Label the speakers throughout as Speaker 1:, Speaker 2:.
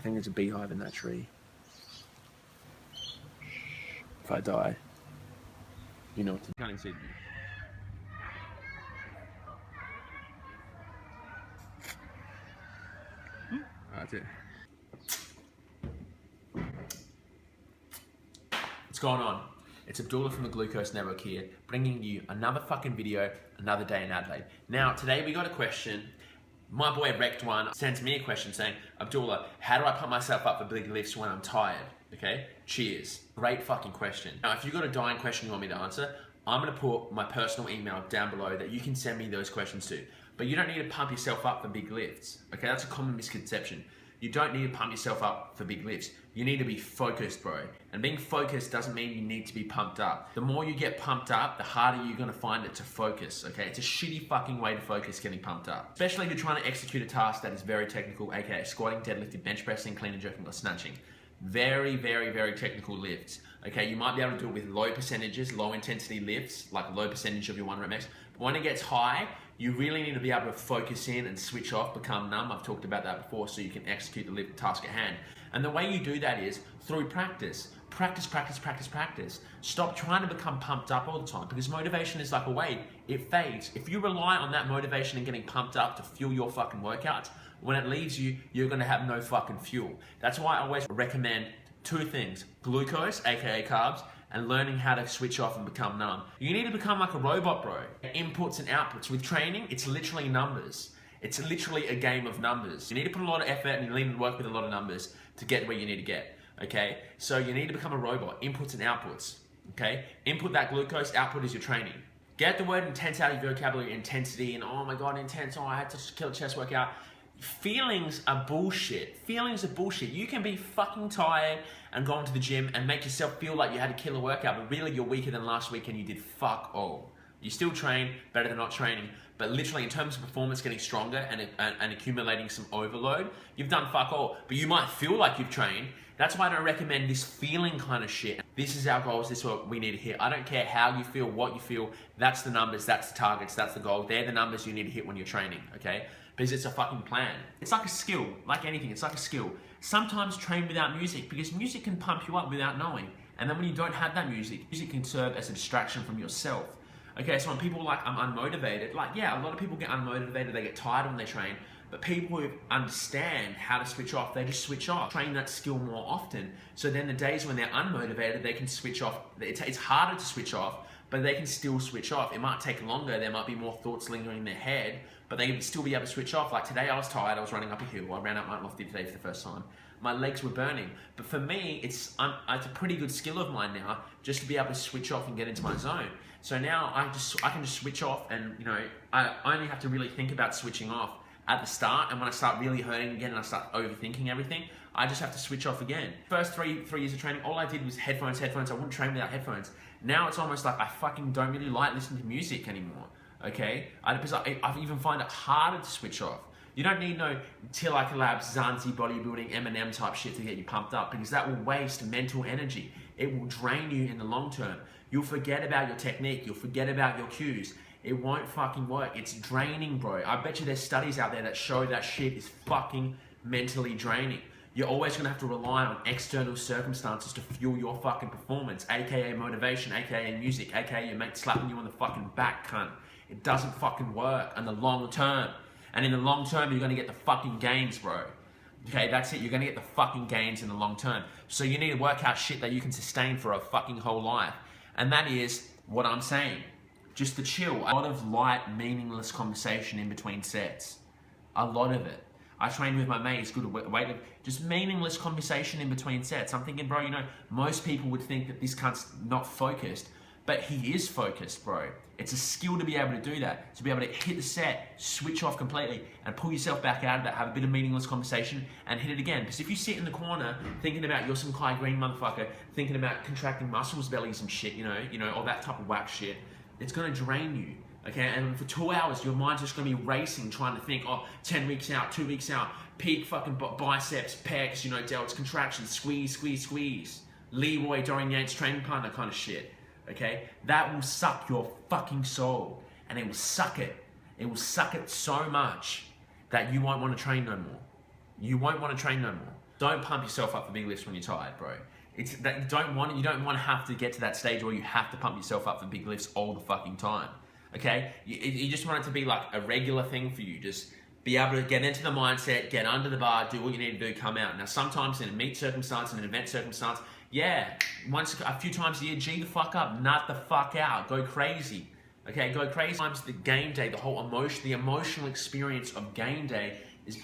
Speaker 1: think there's a beehive in that tree. If I die, you know what to do. Can't even see it. That's it. What's going on? It's Abdullah from the Glucose Network here, bringing you another fucking video, another day in Adelaide. Now, today we got a question. My boy Rect1 sent me a question saying, Abdullah, how do I pump myself up for big lifts when I'm tired? Okay, cheers. Great fucking question. Now, if you've got a dying question you want me to answer, I'm gonna put my personal email down below that you can send me those questions to. But you don't need to pump yourself up for big lifts. Okay, that's a common misconception. You don't need to pump yourself up for big lifts. You need to be focused, bro. And being focused doesn't mean you need to be pumped up. The more you get pumped up, the harder you're gonna find it to focus, okay? It's a shitty fucking way to focus getting pumped up. Especially if you're trying to execute a task that is very technical, aka squatting, deadlifting, bench pressing, clean and jerking, or snatching. Very, very, very technical lifts. Okay, you might be able to do it with low percentages, low intensity lifts, like low percentage of your 1 rep max. But when it gets high, you really need to be able to focus in and switch off, become numb. I've talked about that before, so you can execute the lift task at hand. And the way you do that is through practice. Practice, practice, practice, practice. Stop trying to become pumped up all the time, because motivation is like a wave. It fades. If you rely on that motivation and getting pumped up to fuel your fucking workouts, when it leaves you, you're gonna have no fucking fuel. That's why I always recommend 2 things: glucose, aka carbs, and learning how to switch off and become numb. You need to become like a robot, bro. Inputs and outputs. With training, it's literally numbers. It's literally a game of numbers. You need to put a lot of effort and you need to work with a lot of numbers to get where you need to get, okay? So you need to become a robot, inputs and outputs, okay? Input that glucose, output is your training. Get the word intense out of your vocabulary, intensity, and oh my God, intense, oh, I had to kill a chest workout. Feelings are bullshit. Feelings are bullshit. You can be fucking tired and go into the gym and make yourself feel like you had to kill a workout, but really you're weaker than last week and you did fuck all. You still train, better than not training, but literally in terms of performance, getting stronger and accumulating some overload, you've done fuck all. But you might feel like you've trained. That's why I don't recommend this feeling kind of shit. This is our goals, this is what we need to hit. I don't care how you feel, what you feel, that's the numbers, that's the targets, that's the goal. They're the numbers you need to hit when you're training, okay? Because it's a fucking plan. It's like a skill, like anything, it's like a skill. Sometimes train without music, because music can pump you up without knowing. And then when you don't have that music, music can serve as a distraction from yourself. Okay, so when people are like, I'm unmotivated, like yeah, a lot of people get unmotivated, they get tired when they train, but people who understand how to switch off, they just switch off. Train that skill more often, so then the days when they're unmotivated, they can switch off. It's harder to switch off, but they can still switch off. It might take longer, there might be more thoughts lingering in their head, but they can still be able to switch off. Like today I was tired, I was running up a hill, I ran up Mount Lofty today for the first time. My legs were burning, but for me, it's a pretty good skill of mine now, just to be able to switch off and get into my zone. So now I can just switch off, and you know, I only have to really think about switching off at the start, and when I start really hurting again and I start overthinking everything, I just have to switch off again. First three years of training, all I did was headphones. I wouldn't train without headphones. Now it's almost like I fucking don't really like listening to music anymore, okay? Because I even find it harder to switch off. You don't need no Till I Collapse, Zanzi bodybuilding, Eminem type shit to get you pumped up, because that will waste mental energy. It will drain you in the long term. You'll forget about your technique. You'll forget about your cues. It won't fucking work. It's draining, bro. I bet you there's studies out there that show that shit is fucking mentally draining. You're always gonna have to rely on external circumstances to fuel your fucking performance, aka motivation, aka music, aka your mate slapping you on the fucking back, cunt. It doesn't fucking work in the long term. And in the long term, you're gonna get the fucking gains, bro. Okay, that's it. You're gonna get the fucking gains in the long term. So you need to work out shit that you can sustain for a fucking whole life. And that is what I'm saying. Just to chill. A lot of light, meaningless conversation in between sets. A lot of it. I train with my mate, he's good at weightlifting. Just meaningless conversation in between sets. I'm thinking, bro, you know, most people would think that this cunt's not focused, but he is focused, bro. It's a skill to be able to do that. To be able to hit the set, switch off completely, and pull yourself back out of that, have a bit of meaningless conversation, and hit it again. Because if you sit in the corner thinking about you're some Kai Green motherfucker, thinking about contracting muscles, bellies and shit, you know, all that type of whack shit, it's gonna drain you. Okay, and for 2 hours, your mind's just gonna be racing, trying to think, oh, 10 weeks out, 2 weeks out, peak fucking biceps, pecs, you know, delts, contractions, squeeze, squeeze, squeeze. Leroy, Dorian Yates, training partner kind of shit. Okay, that will suck your fucking soul, and it will suck it. It will suck it so much that you won't want to train no more. You won't want to train no more. Don't pump yourself up for big lifts when you're tired, bro. It's that you don't want to have to get to that stage where you have to pump yourself up for big lifts all the fucking time. Okay? You just want it to be like a regular thing for you. Just be able to get into the mindset, get under the bar, do what you need to do, come out. Now, sometimes in a meet circumstance, in an event circumstance, yeah, a few times a year, G the fuck up, nut the fuck out, go crazy. Okay, go crazy. Sometimes the game day, the emotional experience of game day is...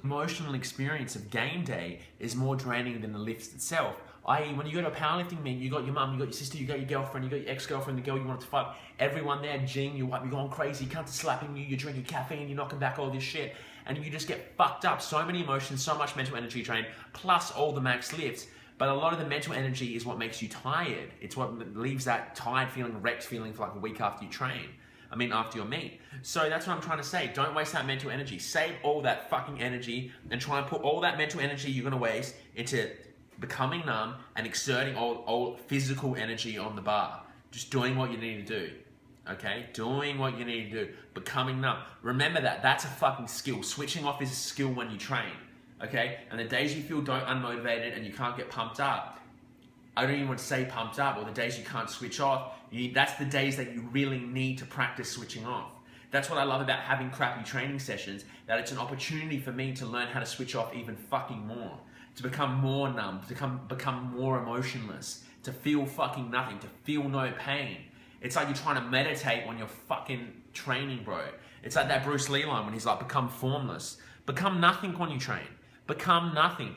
Speaker 1: Emotional experience of game day is more draining than the lifts itself. I.e., when you go to a powerlifting meet, you got your mum, you got your sister, you got your girlfriend, you got your ex-girlfriend, the girl you want to fuck, everyone there, Jing, you're going crazy, cunts are slapping you, you're drinking caffeine, you're knocking back all this shit, and you just get fucked up. So many emotions, so much mental energy drain, plus all the max lifts. But a lot of the mental energy is what makes you tired. It's what leaves that tired feeling, wrecked feeling for like a week after you train. After your meet. So that's what I'm trying to say. Don't waste that mental energy. Save all that fucking energy and try and put all that mental energy you're gonna waste into becoming numb and exerting all physical energy on the bar. Just doing what you need to do. Okay? Doing what you need to do. Becoming numb. Remember that. That's a fucking skill. Switching off is a skill when you train. Okay? And the days you feel unmotivated and you can't get pumped up, I don't even want to say pumped up, or the days you can't switch off, that's the days that you really need to practice switching off. That's what I love about having crappy training sessions, that it's an opportunity for me to learn how to switch off even fucking more, to become more numb, to become more emotionless, to feel fucking nothing, to feel no pain. It's like you're trying to meditate when you're fucking training, bro. It's like that Bruce Lee line when he's like, become formless. Become nothing when you train. Become nothing.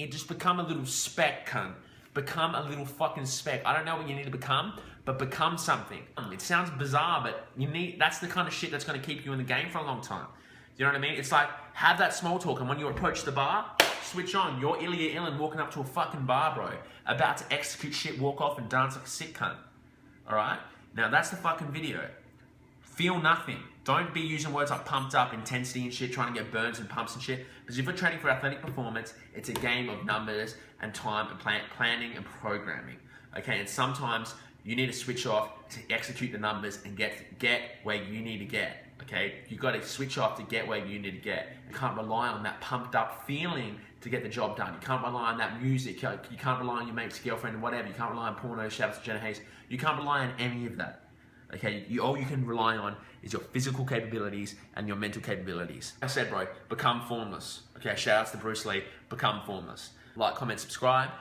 Speaker 1: Just become a little speck, cunt. Become a little fucking speck. I don't know what you need to become, but become something. It sounds bizarre, but that's the kind of shit that's going to keep you in the game for a long time. You know what I mean? It's like, have that small talk, and when you approach the bar, switch on. You're Ilya Ilin walking up to a fucking bar, bro. About to execute shit, walk off, and dance like a sick cunt. Alright? Now, that's the fucking video. Feel nothing. Don't be using words like pumped up, intensity and shit, trying to get burns and pumps and shit. Because if you're training for athletic performance, it's a game of numbers and time and planning and programming. Okay, and sometimes you need to switch off to execute the numbers and get where you need to get. Okay, you got to switch off to get where you need to get. You can't rely on that pumped up feeling to get the job done. You can't rely on that music. You can't rely on your mate's girlfriend or whatever. You can't rely on porno, shouts to Jenna Hayes. You can't rely on any of that. Okay, all you can rely on is your physical capabilities and your mental capabilities. Like I said, bro, become formless. Okay, shout outs to Bruce Lee, become formless. Like, comment, subscribe,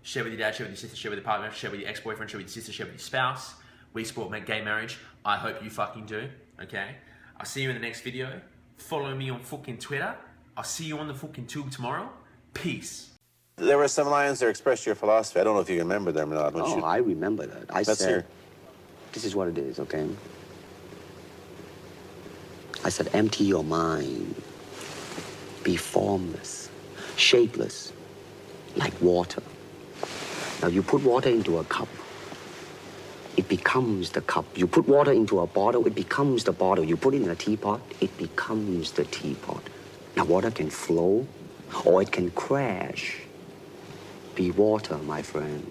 Speaker 1: share with your dad, share with your sister, share with your partner, share with your ex-boyfriend, share with your sister, share with your spouse. We support gay marriage. I hope you fucking do, okay? I'll see you in the next video. Follow me on fucking Twitter. I'll see you on the fucking tube tomorrow. Peace.
Speaker 2: There were some lines that expressed your philosophy. I don't know if you remember them or not.
Speaker 3: Oh, I remember that. I said, this is what it is, okay? I said, empty your mind. Be formless, shapeless, like water. Now, you put water into a cup, it becomes the cup. You put water into a bottle, it becomes the bottle. You put it in a teapot, it becomes the teapot. Now, water can flow, or it can crash. Be water, my friend.